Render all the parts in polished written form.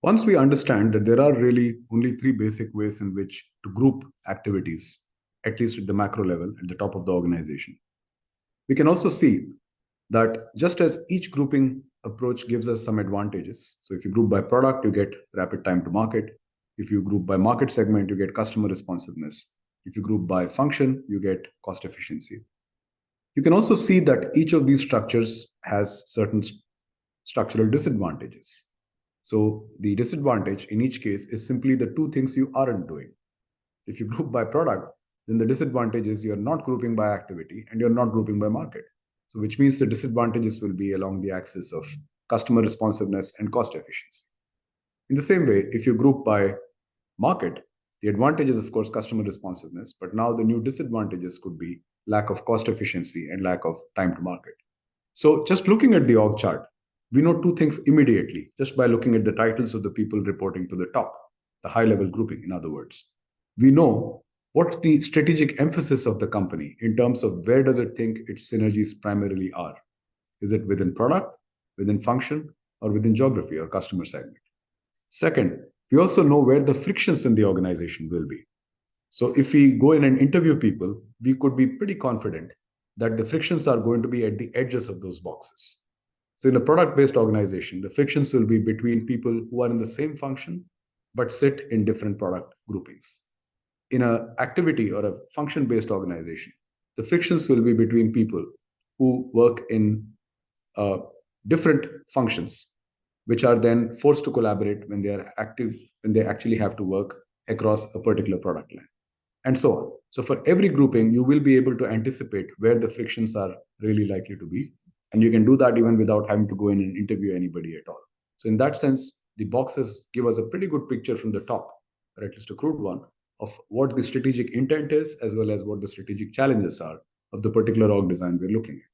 Once we understand that there are really only three basic ways in which to group activities, at least at the macro level, at the top of the organization, we can also see that just as each grouping approach gives us some advantages. So if you group by product, you get rapid time to market. If you group by market segment, you get customer responsiveness. If you group by function, you get cost efficiency. You can also see that each of these structures has certain structural disadvantages. So the disadvantage in each case is simply the two things you aren't doing. If you group by product, then the disadvantage is you're not grouping by activity and you're not grouping by market. So which means the disadvantages will be along the axis of customer responsiveness and cost efficiency. In the same way, if you group by market, the advantage is, of course, customer responsiveness, but now the new disadvantages could be lack of cost efficiency and lack of time to market. So just looking at the org chart, we know two things immediately just by looking at the titles of the people reporting to the top, the high level grouping, in other words. We know what's the strategic emphasis of the company in terms of where does it think its synergies primarily are. Is it within product, within function, or within geography or customer segment? Second, we also know where the frictions in the organization will be. So if we go in and interview people, we could be pretty confident that the frictions are going to be at the edges of those boxes. So in a product-based organization, the frictions will be between people who are in the same function but sit in different product groupings. In an activity or a function-based organization, the frictions will be between people who work in different functions, which are then forced to collaborate when they are active, when they actually have to work across a particular product line, and so on. So for every grouping, you will be able to anticipate where the frictions are really likely to be. And you can do that even without having to go in and interview anybody at all. So in that sense, the boxes give us a pretty good picture from the top, or at least a crude one, of what the strategic intent is, as well as what the strategic challenges are of the particular org design we're looking at.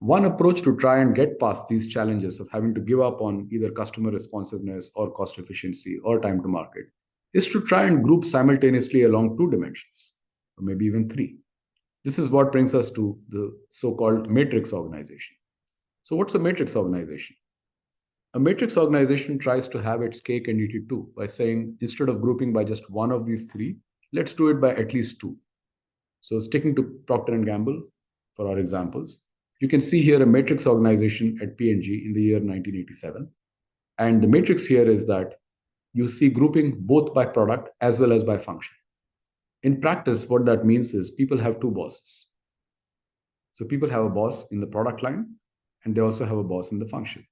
One approach to try and get past these challenges of having to give up on either customer responsiveness or cost efficiency or time to market is to try and group simultaneously along two dimensions, or maybe even three. This is what brings us to the so-called matrix organization. So what's a matrix organization? A matrix organization tries to have its cake and eat it too by saying, instead of grouping by just one of these three, let's do it by at least two. So sticking to Procter & Gamble for our examples, you can see here a matrix organization at P&G in the year 1987. And the matrix here is that you see grouping both by product as well as by function. In practice, what that means is people have two bosses. So people have a boss in the product line, and they also have a boss in the function.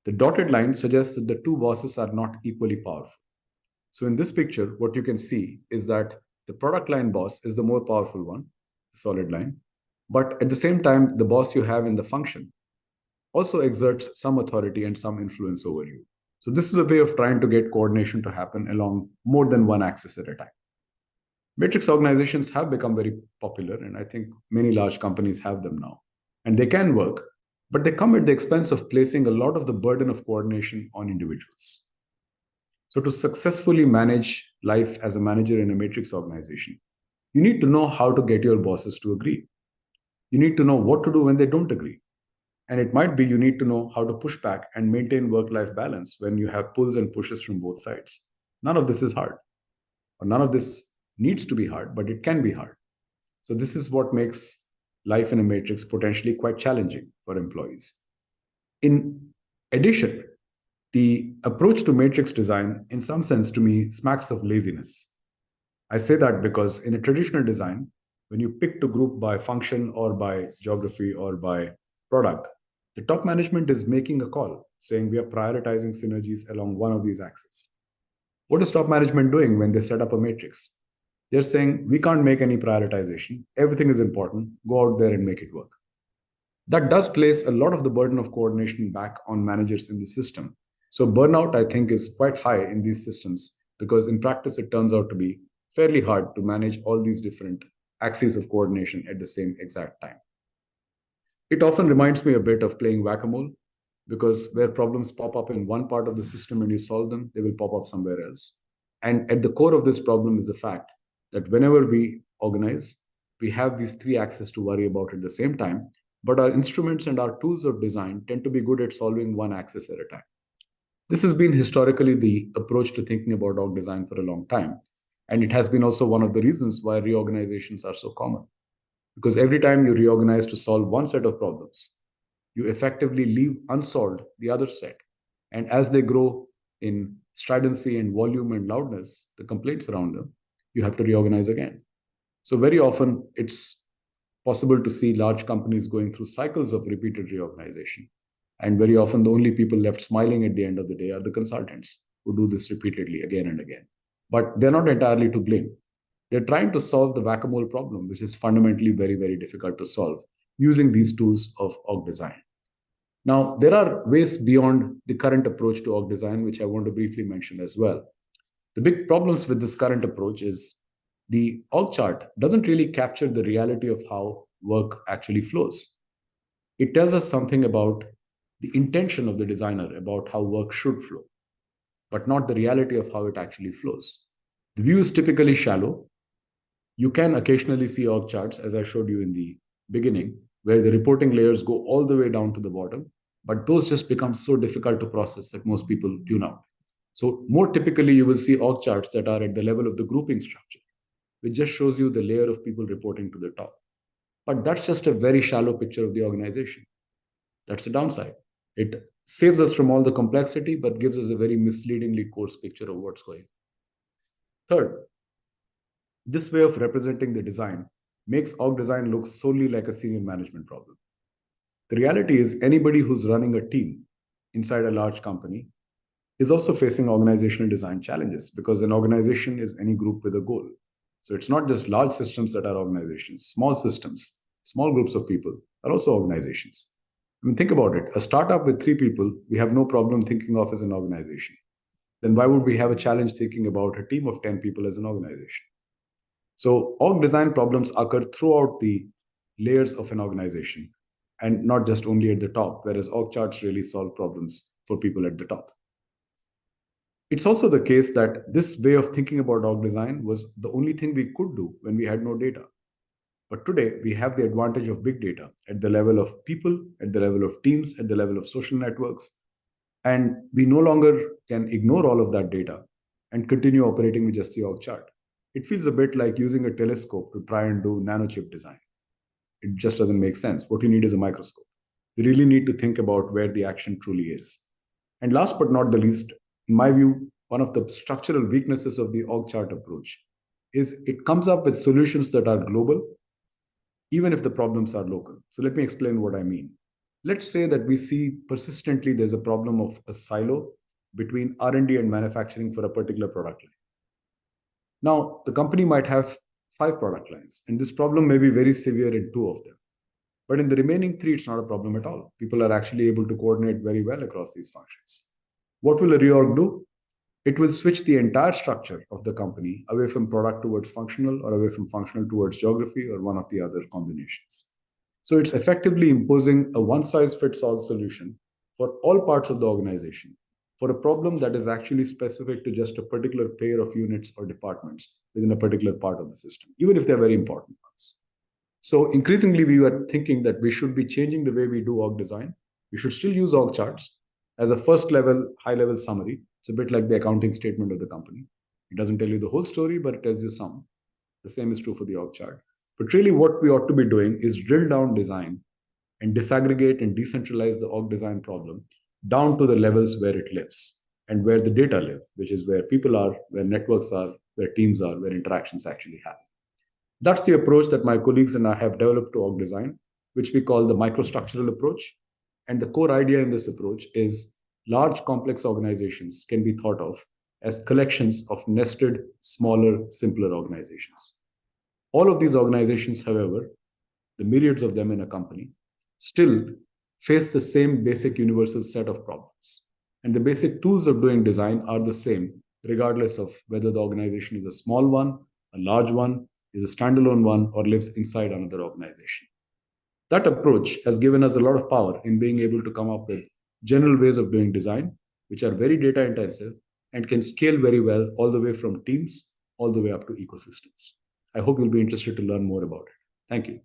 The dotted line suggests that the two bosses are not equally powerful. So in this picture, what you can see is that the product line boss is the more powerful one, the solid line. But at the same time, the boss you have in the function also exerts some authority and some influence over you. So this is a way of trying to get coordination to happen along more than one axis at a time. Matrix organizations have become very popular, and I think many large companies have them now. And they can work, but they come at the expense of placing a lot of the burden of coordination on individuals. So to successfully manage life as a manager in a matrix organization, you need to know how to get your bosses to agree. You need to know what to do when they don't agree. And it might be you need to know how to push back and maintain work-life balance when you have pulls and pushes from both sides. None of this is hard, or none of this needs to be hard, but it can be hard. So this is what makes life in a matrix potentially quite challenging for employees. In addition, the approach to matrix design, in some sense, to me, smacks of laziness. I say that because in a traditional design, when you pick to group by function or by geography or by product, the top management is making a call saying we are prioritizing synergies along one of these axes. What is top management doing when they set up a matrix? They're saying we can't make any prioritization. Everything is important. Go out there and make it work. That does place a lot of the burden of coordination back on managers in the system. So burnout, I think, is quite high in these systems because in practice, it turns out to be fairly hard to manage all these different axes of coordination at the same exact time. It often reminds me a bit of playing whack-a-mole, because where problems pop up in one part of the system and you solve them, they will pop up somewhere else. And at the core of this problem is the fact that whenever we organize, we have these three axes to worry about at the same time, but our instruments and our tools of design tend to be good at solving one axis at a time. This has been historically the approach to thinking about org design for a long time. And it has been also one of the reasons why reorganizations are so common. Because every time you reorganize to solve one set of problems, you effectively leave unsolved the other set. And as they grow in stridency and volume and loudness, the complaints around them, you have to reorganize again. So, very often, it's possible to see large companies going through cycles of repeated reorganization. And very often, the only people left smiling at the end of the day are the consultants who do this repeatedly again and again. But they're not entirely to blame. They're trying to solve the whack a mole problem, which is fundamentally very, very difficult to solve using these tools of org design. Now, there are ways beyond the current approach to org design, which I want to briefly mention as well. The big problems with this current approach is the org chart doesn't really capture the reality of how work actually flows. It tells us something about the intention of the designer about how work should flow, but not the reality of how it actually flows. The view is typically shallow. You can occasionally see org charts, as I showed you in the beginning, where the reporting layers go all the way down to the bottom, but those just become so difficult to process that most people tune out. So, more typically, you will see org charts that are at the level of the grouping structure, which just shows you the layer of people reporting to the top. But that's just a very shallow picture of the organization. That's the downside. It saves us from all the complexity, but gives us a very misleadingly coarse picture of what's going on. Third, this way of representing the design makes org design look solely like a senior management problem. The reality is, anybody who's running a team inside a large company is also facing organizational design challenges because an organization is any group with a goal. So it's not just large systems that are organizations, small systems, small groups of people are also organizations. I mean, think about it. A startup with 3 people, we have no problem thinking of as an organization. Then why would we have a challenge thinking about a team of 10 people as an organization? So org design problems occur throughout the layers of an organization and not just only at the top, whereas org charts really solve problems for people at the top. It's also the case that this way of thinking about org design was the only thing we could do when we had no data. But today, we have the advantage of big data at the level of people, at the level of teams, at the level of social networks. And we no longer can ignore all of that data and continue operating with just the org chart. It feels a bit like using a telescope to try and do nanochip design. It just doesn't make sense. What you need is a microscope. We really need to think about where the action truly is. And last but not the least, in my view, one of the structural weaknesses of the org chart approach is it comes up with solutions that are global, even if the problems are local. So let me explain what I mean. Let's say that we see persistently there's a problem of a silo between R&D and manufacturing for a particular product line. Now, the company might have 5 product lines, and this problem may be very severe in 2 of them. But in the remaining 3, it's not a problem at all. People are actually able to coordinate very well across these functions. What will a reorg do? It will switch the entire structure of the company away from product towards functional or away from functional towards geography or one of the other combinations. So it's effectively imposing a one-size-fits-all solution for all parts of the organization for a problem that is actually specific to just a particular pair of units or departments within a particular part of the system, even if they're very important ones. So increasingly, we are thinking that we should be changing the way we do org design. We should still use org charts as a first level, high level summary. It's a bit like the accounting statement of the company. It doesn't tell you the whole story, but it tells you some. The same is true for the org chart. But really, what we ought to be doing is drill down design and disaggregate and decentralize the org design problem down to the levels where it lives and where the data live, which is where people are, where networks are, where teams are, where interactions actually happen. That's the approach that my colleagues and I have developed to org design, which we call the microstructural approach. And the core idea in this approach is large complex organizations can be thought of as collections of nested, smaller, simpler organizations. All of these organizations, however, the myriads of them in a company, still face the same basic universal set of problems. And the basic tools of doing design are the same, regardless of whether the organization is a small one, a large one, is a standalone one, or lives inside another organization. That approach has given us a lot of power in being able to come up with general ways of doing design, which are very data intensive and can scale very well all the way from teams all the way up to ecosystems. I hope you'll be interested to learn more about it. Thank you.